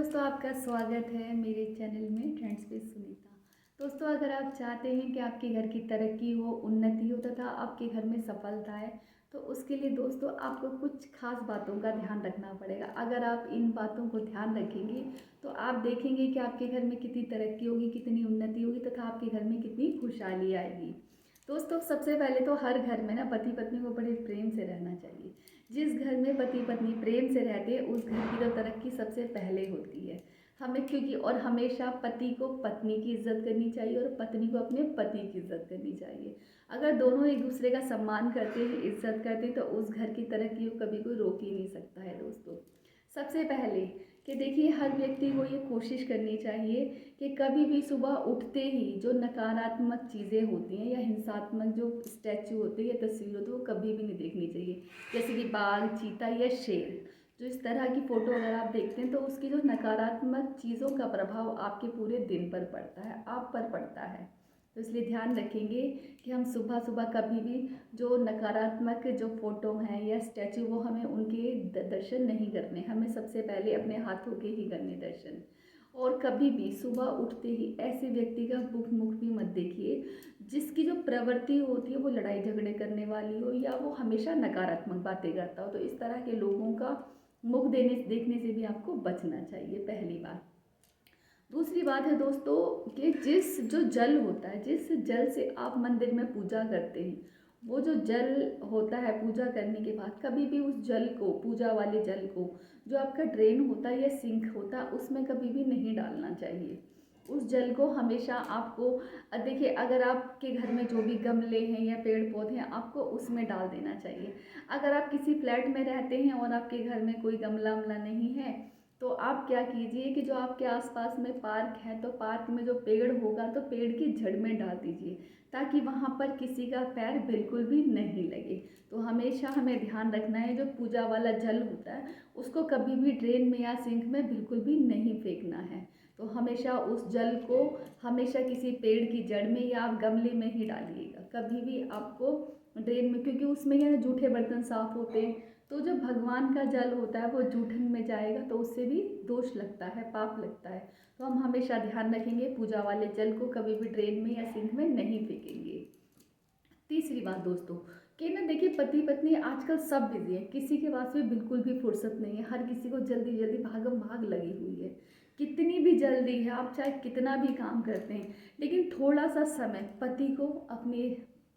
दोस्तों, आपका स्वागत है मेरे चैनल में ट्रेंड्स विद सुनीता। दोस्तों, अगर आप चाहते हैं कि आपके घर की तरक्की हो, उन्नति हो तथा आपके घर में सफलता है, तो उसके लिए दोस्तों आपको कुछ खास बातों का ध्यान रखना पड़ेगा। अगर आप इन बातों को ध्यान रखेंगे तो आप देखेंगे कि आपके घर में कितनी तरक्की होगी, कितनी उन्नति होगी तथा आपके घर में कितनी खुशहाली आएगी। दोस्तों, सबसे पहले तो हर घर में ना पति पत्नी को बड़े प्रेम से रहना चाहिए। जिस घर में पति पत्नी प्रेम से रहते हैं उस घर की तो तरक्की सबसे पहले होती है। हमें क्योंकि और हमेशा पति को पत्नी की इज्जत करनी चाहिए और पत्नी को अपने पति की इज्जत करनी चाहिए। अगर दोनों एक दूसरे का सम्मान करते हैं, इज्जत करते हैं, तो उस घर की तरक्की को कभी कोई रोक ही नहीं सकता है। दोस्तों, सबसे पहले कि देखिए, हर व्यक्ति को ये कोशिश करनी चाहिए कि कभी भी सुबह उठते ही जो नकारात्मक चीज़ें होती हैं या हिंसात्मक जो स्टैचू होते हैं या तस्वीर होती है वो कभी भी नहीं देखनी चाहिए। जैसे कि बाघ, चीता या शेर, जो इस तरह की फ़ोटो अगर आप देखते हैं तो उसकी जो नकारात्मक चीज़ों का प्रभाव आपके पूरे दिन पर पड़ता है, आप पर पड़ता है। तो इसलिए ध्यान रखेंगे कि हम सुबह सुबह कभी भी जो नकारात्मक जो फ़ोटो हैं या स्टैचू, वो हमें उनके दर्शन नहीं करने। हमें सबसे पहले अपने हाथों के ही करने दर्शन। और कभी भी सुबह उठते ही ऐसे व्यक्ति का मुख भी मत देखिए जिसकी जो प्रवृत्ति होती है वो लड़ाई झगड़े करने वाली हो या वो हमेशा नकारात्मक बातें करता हो। तो इस तरह के लोगों का मुख देखने से भी आपको बचना चाहिए, पहली बात। दूसरी बात है दोस्तों कि जिस जो जल होता है, जिस जल से आप मंदिर में पूजा करते हैं, वो जो जल होता है पूजा करने के बाद कभी भी उस जल को, पूजा वाले जल को, जो आपका ड्रेन होता है या सिंक होता है, उसमें कभी भी नहीं डालना चाहिए। उस जल को हमेशा आपको देखिए, अगर आपके घर में जो भी गमले हैं या पेड़ पौधे हैं आपको उसमें डाल देना चाहिए। अगर आप किसी फ्लैट में रहते हैं और आपके घर में कोई गमला वमला नहीं है तो आप क्या कीजिए कि जो आपके आसपास में पार्क है तो पार्क में जो पेड़ होगा तो पेड़ की जड़ में डाल दीजिए, ताकि वहाँ पर किसी का पैर बिल्कुल भी नहीं लगे। तो हमेशा हमें ध्यान रखना है जो पूजा वाला जल होता है उसको कभी भी ड्रेन में या सिंक में बिल्कुल भी नहीं फेंकना है। तो हमेशा उस जल को हमेशा किसी पेड़ की जड़ में या आप गमले में ही डालिएगा, कभी भी आपको ड्रेन में, क्योंकि उसमें क्या है, जूठे बर्तन साफ होते हैं। तो जो भगवान का जल होता है वो जूठन में जाएगा तो उससे भी दोष लगता है, पाप लगता है। तो हम हमेशा ध्यान रखेंगे पूजा वाले जल को कभी भी ड्रेन में या सिंक में नहीं फेंकेंगे। तीसरी बात दोस्तों कि ना देखिए, पति पत्नी आजकल सब बिजी है, किसी के पास भी बिल्कुल भी फुर्सत नहीं है। हर किसी को जल्दी जल्दी भागम भाग लगी हुई है। कितनी भी जल्दी है, आप चाहे कितना भी काम करते हैं, लेकिन थोड़ा सा समय पति को अपनी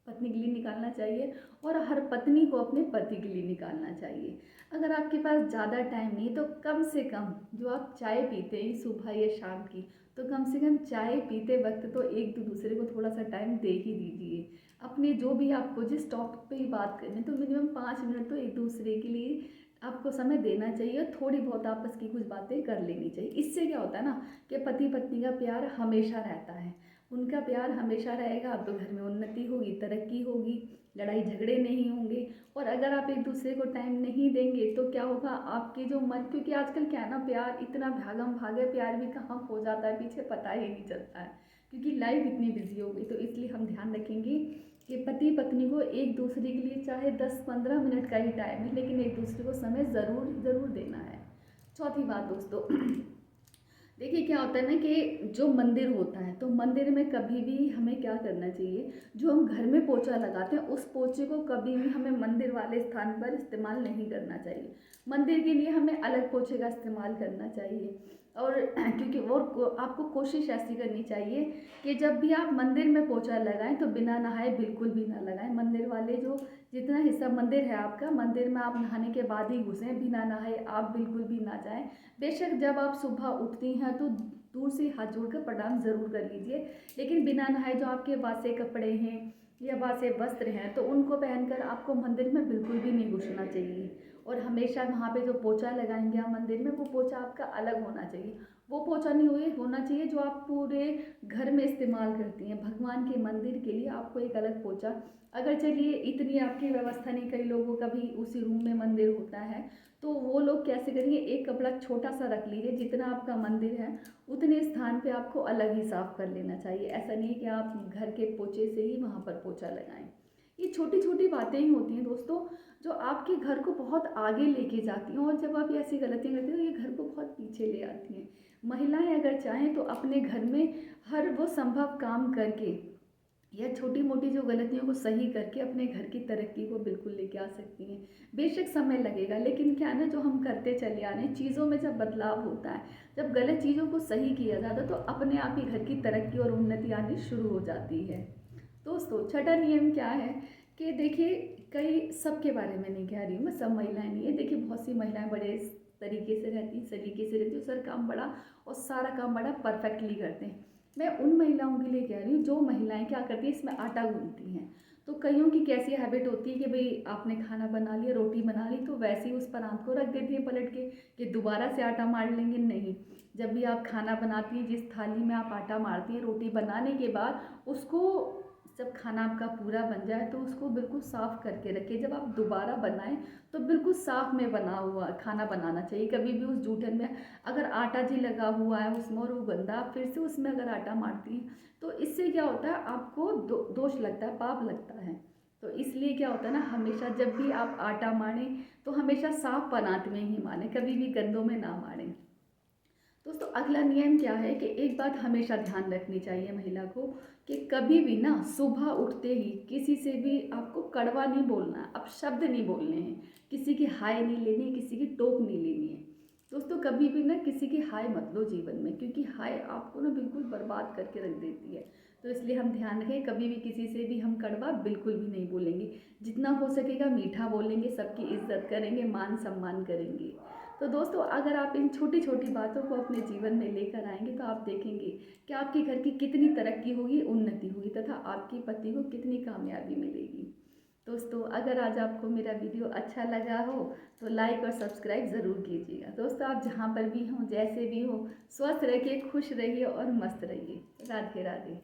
पत्नी के लिए निकालना चाहिए और हर पत्नी को अपने पति के लिए निकालना चाहिए। अगर आपके पास ज़्यादा टाइम नहीं तो कम से कम जो आप चाय पीते हैं सुबह या शाम की, तो कम से कम चाय पीते वक्त तो एक दूसरे को थोड़ा सा टाइम दे ही दीजिए। अपने जो भी आपको जिस टॉपिक पे ही बात करनी है तो मिनिमम 5 मिनट तो एक दूसरे के लिए आपको समय देना चाहिए और थोड़ी बहुत आपस की कुछ बातें कर लेनी चाहिए। इससे क्या होता है ना कि पति पत्नी का प्यार हमेशा रहता है, उनका प्यार हमेशा रहेगा तो घर में उन्नति होगी, तरक्की होगी, लड़ाई झगड़े नहीं होंगे। और अगर आप एक दूसरे को टाइम नहीं देंगे तो क्या होगा, आपके जो मन, क्योंकि आजकल क्या है ना, प्यार इतना भागम भाग है, प्यार भी कहाँ खो जाता है पीछे पता ही नहीं चलता है, क्योंकि लाइफ इतनी बिजी हो गई। तो इसलिए हम ध्यान रखेंगे कि पति पत्नी को एक दूसरे के लिए चाहे 10-15 मिनट का ही टाइम है, लेकिन एक दूसरे को समय ज़रूर ज़रूर देना है। चौथी बात दोस्तों देखिए, क्या होता है ना कि जो मंदिर होता है तो मंदिर में कभी भी हमें क्या करना चाहिए, जो हम घर में पोछा लगाते हैं उस पोछे को कभी भी हमें मंदिर वाले स्थान पर इस्तेमाल नहीं करना चाहिए। मंदिर के लिए हमें अलग पोछे का इस्तेमाल करना चाहिए। और क्योंकि आपको कोशिश ऐसी करनी चाहिए कि जब भी आप मंदिर में पोछा लगाएं तो बिना नहाए बिल्कुल भी ना लगाएं। मंदिर वाले जो जितना हिस्सा मंदिर है आपका, मंदिर में आप नहाने के बाद ही घुसें, बिना नहाए आप बिल्कुल भी ना जाएं। बेशक जब आप सुबह उठती हैं तो दूर से हाथ जोड़कर प्रणाम ज़रूर कर लीजिए, लेकिन बिना नहाए जो आपके वासे कपड़े हैं या वासे वस्त्र हैं तो उनको पहनकर आपको मंदिर में बिल्कुल भी नहीं घुसना चाहिए। और हमेशा वहाँ पे जो पोछा लगाएंगे आप मंदिर में, वो पोछा आपका अलग होना चाहिए। वो पोछा नहीं होना चाहिए जो आप पूरे घर में इस्तेमाल करती हैं। भगवान के मंदिर के लिए आपको एक अलग पोछा, अगर चलिए इतनी आपकी व्यवस्था नहीं, कई लोगों का भी उसी रूम में मंदिर होता है, तो वो लोग कैसे करेंगे, एक कपड़ा छोटा सा रख लीजिए, जितना आपका मंदिर है उतने स्थान पे आपको अलग ही साफ कर लेना चाहिए। ऐसा नहीं कि आप घर के पोछे से ही वहाँ पर पोछा लगाएं। ये छोटी छोटी बातें ही होती हैं दोस्तों जो आपके घर को बहुत आगे लेके जाती हैं, और जब आप ये ऐसी गलतियाँ करते हो तो ये घर को बहुत पीछे ले आती हैं। महिलाएं अगर चाहें तो अपने घर में हर वो संभव काम करके या छोटी मोटी जो गलतियों को सही करके अपने घर की तरक्की को बिल्कुल लेके आ सकती हैं। बेशक समय लगेगा, लेकिन क्या है ना, जो हम करते चले आ रहे हैं, चीज़ों में जब बदलाव होता है, जब गलत चीज़ों को सही किया जाता है, तो अपने आप ही घर की तरक्की और उन्नति आनी शुरू हो जाती है। दोस्तों, छठा नियम क्या है कि देखिए, कई सबके बारे में नहीं कह रही हूँ मैं, सब महिलाएं नहीं है, देखिए बहुत सी महिलाएं बड़े तरीके से रहती, सलीके से रहती, सर काम बड़ा और सारा काम बड़ा परफेक्टली करते हैं। मैं उन महिलाओं के लिए कह रही हूँ जो महिलाएं क्या करती हैं, इसमें आटा गूंथती हैं। तो कईयों की कैसी हैबिट होती है कि भाई आपने खाना बना लिया, रोटी बना ली, तो वैसे ही उस परात को रख देती हैं पलट के कि दोबारा से आटा मार लेंगे। नहीं, जब भी आप खाना बनाती हैं, जिस थाली में आप आटा मारती हैं रोटी बनाने के बाद, उसको जब खाना आपका पूरा बन जाए तो उसको बिल्कुल साफ़ करके रखिए। जब आप दोबारा बनाएं तो बिल्कुल साफ़ में बना हुआ खाना बनाना चाहिए। कभी भी उस जूठन में अगर आटा जी लगा हुआ है उसमें और वो गंदा, आप फिर से उसमें अगर आटा मारती हैं तो इससे क्या होता है, आपको दोष लगता है, पाप लगता है। तो इसलिए क्या होता है ना, हमेशा जब भी आप आटा मारें तो हमेशा साफ़ परात में ही मारें, कभी भी गंदों में ना मारें। दोस्तों, अगला नियम क्या है कि एक बात हमेशा ध्यान रखनी चाहिए महिला को कि कभी भी ना सुबह उठते ही किसी से भी आपको कड़वा नहीं बोलना है, अपशब्द नहीं बोलने हैं, किसी की हाय नहीं लेनी है, किसी की टोक नहीं लेनी है। दोस्तों, कभी भी ना किसी की हाय मत लो जीवन में, क्योंकि हाय आपको ना बिल्कुल बर्बाद करके रख देती है। तो इसलिए हम ध्यान रखें, कभी भी किसी से भी हम कड़वा बिल्कुल भी नहीं बोलेंगे। जितना हो सकेगा मीठा बोलेंगे, सबकी इज्जत करेंगे, मान सम्मान करेंगे। तो दोस्तों, अगर आप इन छोटी छोटी बातों को अपने जीवन में लेकर आएंगे तो आप देखेंगे कि आपके घर की कितनी तरक्की होगी, उन्नति होगी, तथा आपके पति को कितनी कामयाबी मिलेगी। दोस्तों, अगर आज आपको मेरा वीडियो अच्छा लगा हो तो लाइक और सब्सक्राइब ज़रूर कीजिएगा। दोस्तों, आप जहाँ पर भी हों, जैसे भी हो, स्वस्थ रहिए, खुश रहिए और मस्त रहिए। राधे राधे।